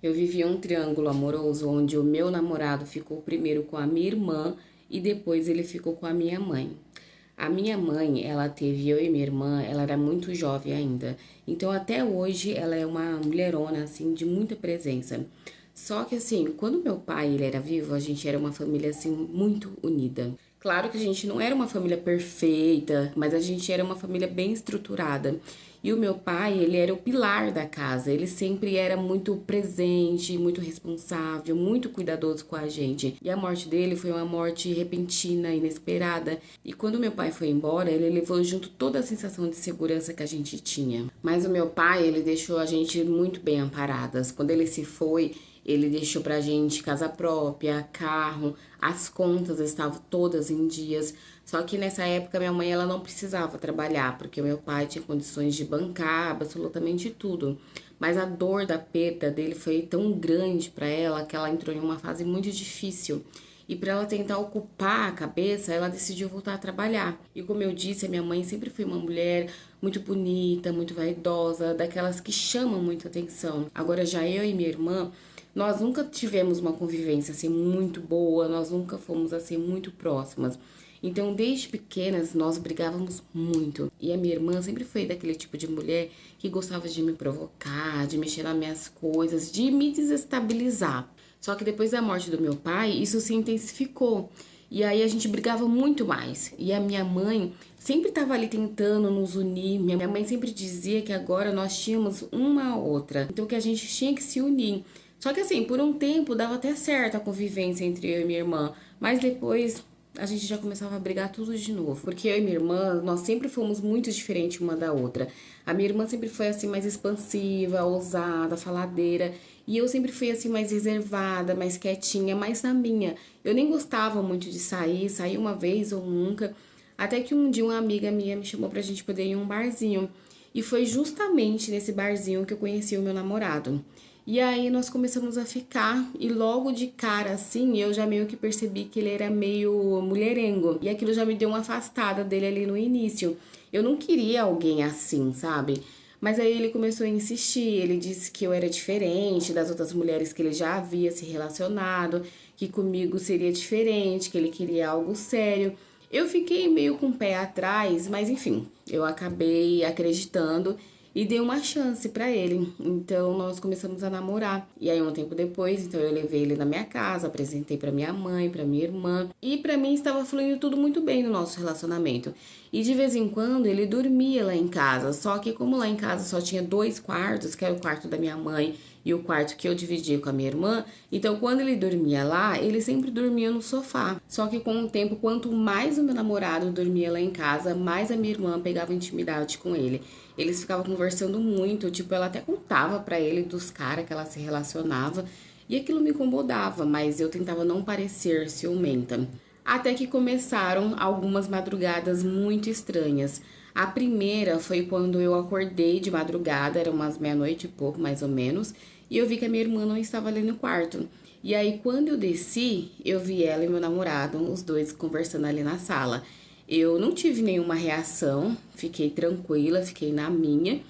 Eu vivi um triângulo amoroso onde o meu namorado ficou primeiro com a minha irmã e depois ele ficou com a minha mãe. A minha mãe, ela teve eu e minha irmã, ela era muito jovem ainda. Então até hoje ela é uma mulherona assim de muita presença. Só que assim, quando meu pai ele era vivo, a gente era uma família assim muito unida. Claro que a gente não era uma família perfeita, mas a gente era uma família bem estruturada. E o meu pai, ele era o pilar da casa. Ele sempre era muito presente, muito responsável, muito cuidadoso com a gente. E a morte dele foi uma morte repentina, inesperada. E quando meu pai foi embora, ele levou junto toda a sensação de segurança que a gente tinha. Mas o meu pai, ele deixou a gente muito bem amparadas. Quando ele se foi, ele deixou pra gente casa própria, carro, as contas estavam todas em dias. Só que nessa época minha mãe ela não precisava trabalhar, porque o meu pai tinha condições de bancar absolutamente tudo. Mas a dor da perda dele foi tão grande pra ela que ela entrou em uma fase muito difícil. E para ela tentar ocupar a cabeça, ela decidiu voltar a trabalhar. E como eu disse, a minha mãe sempre foi uma mulher muito bonita, muito vaidosa, daquelas que chamam muita atenção. Agora já eu e minha irmã, nós nunca tivemos uma convivência assim muito boa, nós nunca fomos assim muito próximas. Então, desde pequenas, nós brigávamos muito. E a minha irmã sempre foi daquele tipo de mulher que gostava de me provocar, de mexer nas minhas coisas, de me desestabilizar. Só que depois da morte do meu pai, isso se intensificou. E aí a gente brigava muito mais. E a minha mãe sempre estava ali tentando nos unir. Minha mãe sempre dizia que agora nós tínhamos uma a outra. Então que a gente tinha que se unir. Só que assim, por um tempo dava até certo a convivência entre eu e minha irmã. Mas depois a gente já começava a brigar tudo de novo. Porque eu e minha irmã, nós sempre fomos muito diferentes uma da outra. A minha irmã sempre foi assim mais expansiva, ousada, faladeira. E eu sempre fui assim mais reservada, mais quietinha, mais na minha. Eu nem gostava muito de sair uma vez ou nunca. Até que um dia uma amiga minha me chamou pra gente poder ir em um barzinho. E foi justamente nesse barzinho que eu conheci o meu namorado. E aí nós começamos a ficar e logo de cara assim, eu já meio que percebi que ele era meio mulherengo. E aquilo já me deu uma afastada dele ali no início. Eu não queria alguém assim, sabe? Mas aí ele começou a insistir, ele disse que eu era diferente das outras mulheres que ele já havia se relacionado, que comigo seria diferente, que ele queria algo sério. Eu fiquei meio com o pé atrás, mas enfim, eu acabei acreditando e dei uma chance pra ele. Então nós começamos a namorar. E aí um tempo depois, então eu levei ele na minha casa, apresentei pra minha mãe, pra minha irmã, e pra mim estava fluindo tudo muito bem no nosso relacionamento. E de vez em quando ele dormia lá em casa, só que como lá em casa só tinha dois quartos, que era o quarto da minha mãe e o quarto que eu dividia com a minha irmã, então quando ele dormia lá, ele sempre dormia no sofá. Só que com o tempo, quanto mais o meu namorado dormia lá em casa, mais a minha irmã pegava intimidade com ele. Eles ficavam conversando muito, tipo, ela até contava pra ele dos caras que ela se relacionava, e aquilo me incomodava, mas eu tentava não parecer ciumenta. Até que começaram algumas madrugadas muito estranhas. A primeira foi quando eu acordei de madrugada, era umas meia-noite e pouco, mais ou menos, e eu vi que a minha irmã não estava ali no quarto. E aí, quando eu desci, eu vi ela e meu namorado, os dois conversando ali na sala. Eu não tive nenhuma reação, fiquei tranquila, fiquei na minha.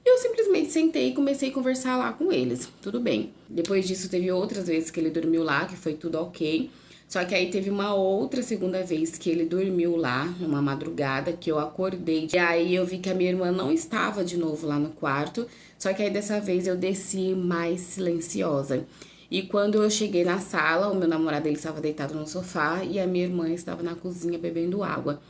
E eu simplesmente sentei e comecei a conversar lá com eles. Tudo bem. Depois disso, teve outras vezes que ele dormiu lá, que foi tudo ok. Só que aí teve uma outra segunda vez que ele dormiu lá, uma madrugada, que eu acordei. E aí eu vi que a minha irmã não estava de novo lá no quarto. Só que aí dessa vez eu desci mais silenciosa. E quando eu cheguei na sala, o meu namorado ele estava deitado no sofá e a minha irmã estava na cozinha bebendo água.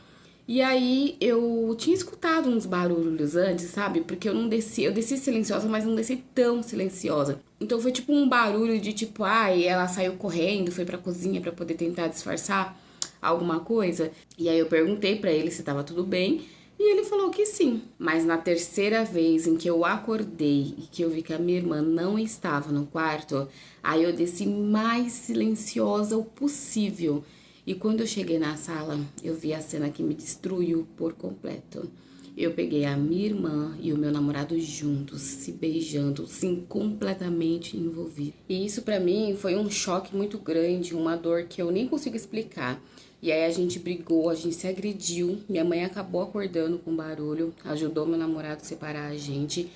E aí eu tinha escutado uns barulhos antes, sabe? Porque eu não desci, eu desci silenciosa, mas não desci tão silenciosa. Então foi tipo um barulho de tipo, ai, ela saiu correndo, foi pra cozinha pra poder tentar disfarçar alguma coisa. E aí eu perguntei pra ele se tava tudo bem, e ele falou que sim. Mas na terceira vez em que eu acordei e que eu vi que a minha irmã não estava no quarto, aí eu desci mais silenciosa o possível. E quando eu cheguei na sala, eu vi a cena que me destruiu por completo. Eu peguei a minha irmã e o meu namorado juntos, se beijando, sim, completamente envolvidos. E isso pra mim foi um choque muito grande, uma dor que eu nem consigo explicar. E aí a gente brigou, a gente se agrediu. Minha mãe acabou acordando com barulho, ajudou meu namorado a separar a gente.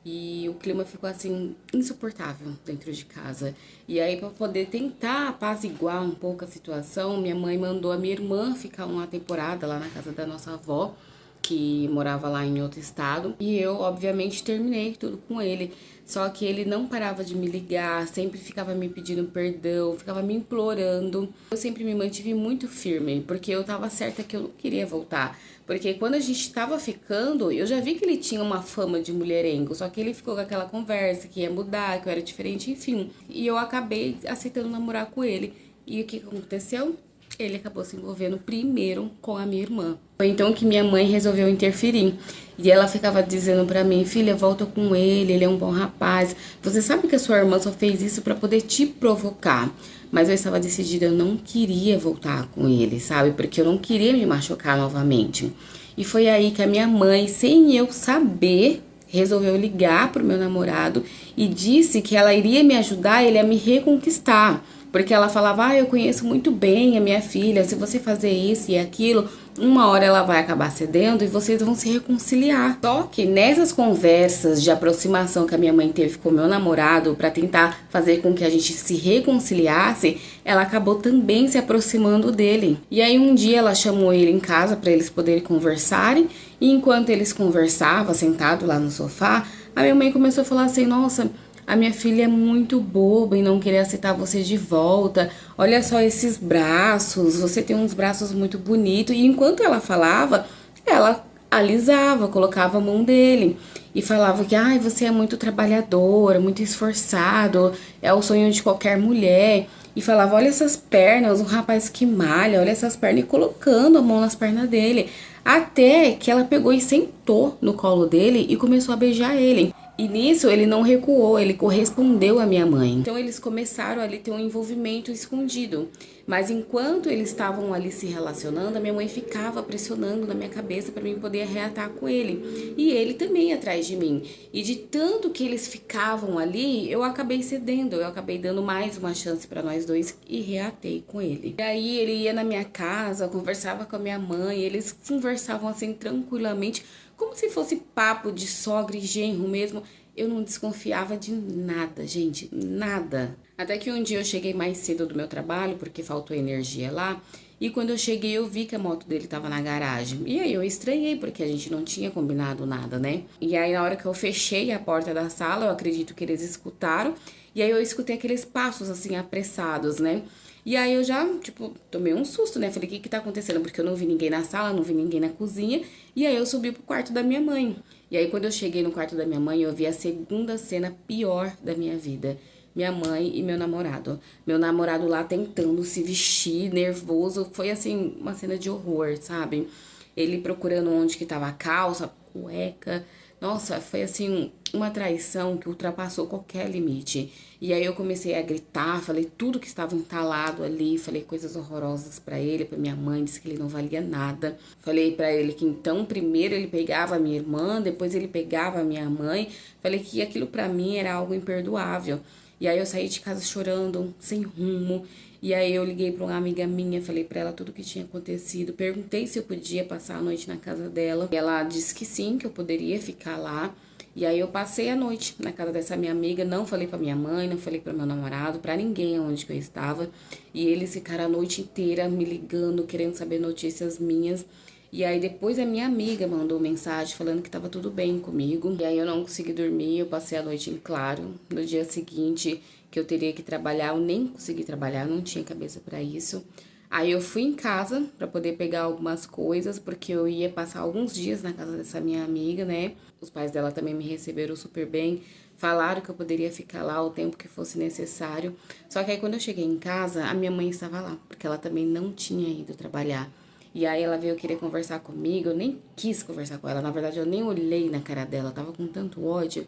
E o clima ficou assim insuportável dentro de casa. E aí, para poder tentar apaziguar um pouco a situação, minha mãe mandou a minha irmã ficar uma temporada lá na casa da nossa avó, que morava lá em outro estado. E eu, obviamente, terminei tudo com ele. Só que ele não parava de me ligar, sempre ficava me pedindo perdão, ficava me implorando. Eu sempre me mantive muito firme, porque eu tava certa que eu não queria voltar. Porque quando a gente tava ficando, eu já vi que ele tinha uma fama de mulherengo, só que ele ficou com aquela conversa que ia mudar, que eu era diferente, enfim. E eu acabei aceitando namorar com ele. E o que aconteceu? Ele acabou se envolvendo primeiro com a minha irmã. Foi então que minha mãe resolveu interferir. E ela ficava dizendo pra mim: filha, volta com ele é um bom rapaz. Você sabe que a sua irmã só fez isso pra poder te provocar. Mas eu estava decidida, eu não queria voltar com ele, sabe? Porque eu não queria me machucar novamente. E foi aí que a minha mãe, sem eu saber, resolveu ligar pro meu namorado e disse que ela iria me ajudar ele a me reconquistar. Porque ela falava: eu conheço muito bem a minha filha, se você fazer isso e aquilo, uma hora ela vai acabar cedendo e vocês vão se reconciliar. Só que nessas conversas de aproximação que a minha mãe teve com o meu namorado para tentar fazer com que a gente se reconciliasse, ela acabou também se aproximando dele. E aí um dia ela chamou ele em casa para eles poderem conversarem, e enquanto eles conversavam, sentado lá no sofá, a minha mãe começou a falar assim: nossa, a minha filha é muito boba e não querer aceitar você de volta. Olha só esses braços, você tem uns braços muito bonitos. E enquanto ela falava, ela alisava, colocava a mão dele e falava que: ai, você é muito trabalhadora, muito esforçado, é o sonho de qualquer mulher. E falava: olha essas pernas, um rapaz que malha, olha essas pernas, e colocando a mão nas pernas dele. Até que ela pegou e sentou no colo dele e começou a beijar ele. E nisso ele não recuou, ele correspondeu à minha mãe. Então eles começaram ali a ter um envolvimento escondido. Mas enquanto eles estavam ali se relacionando, a minha mãe ficava pressionando na minha cabeça para mim poder reatar com ele. E ele também atrás de mim. E de tanto que eles ficavam ali, eu acabei cedendo, eu acabei dando mais uma chance para nós dois e reatei com ele. E aí ele ia na minha casa, conversava com a minha mãe, eles conversavam assim tranquilamente, como se fosse papo de sogra e genro mesmo. Eu não desconfiava de nada, gente, nada. Até que um dia eu cheguei mais cedo do meu trabalho, porque faltou energia lá. E quando eu cheguei, eu vi que a moto dele tava na garagem. E aí eu estranhei, porque a gente não tinha combinado nada, né? E aí na hora que eu fechei a porta da sala, eu acredito que eles escutaram. E aí eu escutei aqueles passos, assim, apressados, né? E aí eu já, tipo, tomei um susto, né? Falei: o que que tá acontecendo? Porque eu não vi ninguém na sala, não vi ninguém na cozinha. E aí eu subi pro quarto da minha mãe. E aí quando eu cheguei no quarto da minha mãe, eu vi a segunda cena pior da minha vida. Minha mãe e meu namorado. Meu namorado lá tentando se vestir, nervoso. Foi, assim, uma cena de horror, sabe? Ele procurando onde que tava a calça, cueca. Nossa, foi assim, uma traição que ultrapassou qualquer limite. E aí eu comecei a gritar, falei tudo que estava entalado ali, falei coisas horrorosas pra ele, pra minha mãe, disse que ele não valia nada. Falei pra ele que então primeiro ele pegava a minha irmã, depois ele pegava a minha mãe. Falei que aquilo pra mim era algo imperdoável. E aí eu saí de casa chorando, sem rumo. E aí eu liguei para uma amiga minha, falei para ela tudo o que tinha acontecido, perguntei se eu podia passar a noite na casa dela. E ela disse que sim, que eu poderia ficar lá. E aí eu passei a noite na casa dessa minha amiga, não falei para minha mãe, não falei para meu namorado, para ninguém onde que eu estava. E eles ficaram a noite inteira me ligando, querendo saber notícias minhas. E aí depois a minha amiga mandou mensagem falando que tava tudo bem comigo. E aí eu não consegui dormir, eu passei a noite em claro. No dia seguinte que eu teria que trabalhar, eu nem consegui trabalhar, eu não tinha cabeça pra isso. Aí eu fui em casa pra poder pegar algumas coisas, porque eu ia passar alguns dias na casa dessa minha amiga, né? Os pais dela também me receberam super bem, falaram que eu poderia ficar lá o tempo que fosse necessário. Só que aí quando eu cheguei em casa, a minha mãe estava lá, porque ela também não tinha ido trabalhar. E aí ela veio querer conversar comigo, eu nem quis conversar com ela, na verdade eu nem olhei na cara dela, tava com tanto ódio.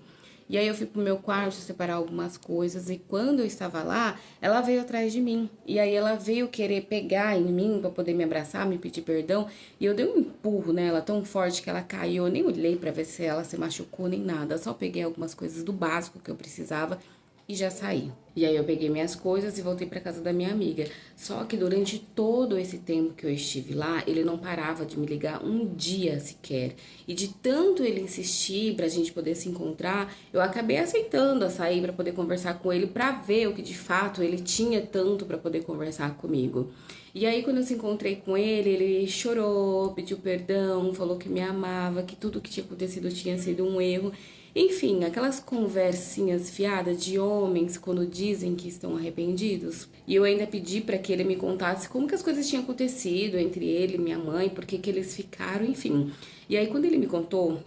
E aí eu fui pro meu quarto separar algumas coisas, e quando eu estava lá, ela veio atrás de mim. E aí ela veio querer pegar em mim pra poder me abraçar, me pedir perdão, e eu dei um empurro nela tão forte que ela caiu. Eu nem olhei pra ver se ela se machucou nem nada, só peguei algumas coisas do básico que eu precisava e já saí. E aí eu peguei minhas coisas e voltei para casa da minha amiga. Só que durante todo esse tempo que eu estive lá, ele não parava de me ligar um dia sequer. E de tanto ele insistir pra gente poder se encontrar, eu acabei aceitando a sair para poder conversar com ele, para ver o que de fato ele tinha tanto para poder conversar comigo. E aí quando eu se encontrei com ele chorou, pediu perdão, falou que me amava, que tudo que tinha acontecido tinha sido um erro. Enfim, aquelas conversinhas fiadas de homens quando dizem que estão arrependidos. E eu ainda pedi para que ele me contasse como que as coisas tinham acontecido entre ele e minha mãe, por que eles ficaram, enfim. E aí quando ele me contou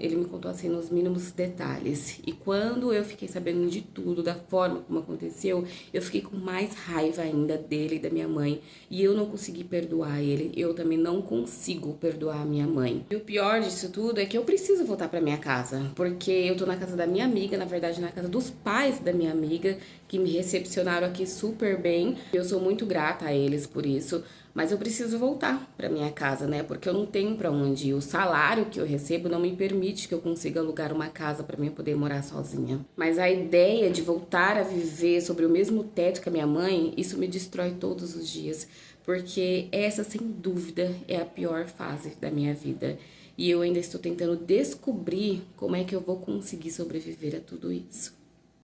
assim nos mínimos detalhes. E quando eu fiquei sabendo de tudo, da forma como aconteceu, eu fiquei com mais raiva ainda dele e da minha mãe. E eu não consegui perdoar ele, eu também não consigo perdoar a minha mãe. E o pior disso tudo é que eu preciso voltar para minha casa, porque eu tô na casa da minha amiga, na verdade na casa dos pais da minha amiga, que me recepcionaram aqui super bem. Eu sou muito grata a eles por isso. Mas eu preciso voltar para minha casa, né? Porque eu não tenho para onde ir. O salário que eu recebo não me permite que eu consiga alugar uma casa para mim poder morar sozinha. Mas a ideia de voltar a viver sobre o mesmo teto que a minha mãe, isso me destrói todos os dias, porque essa, sem dúvida, é a pior fase da minha vida. E eu ainda estou tentando descobrir como é que eu vou conseguir sobreviver a tudo isso.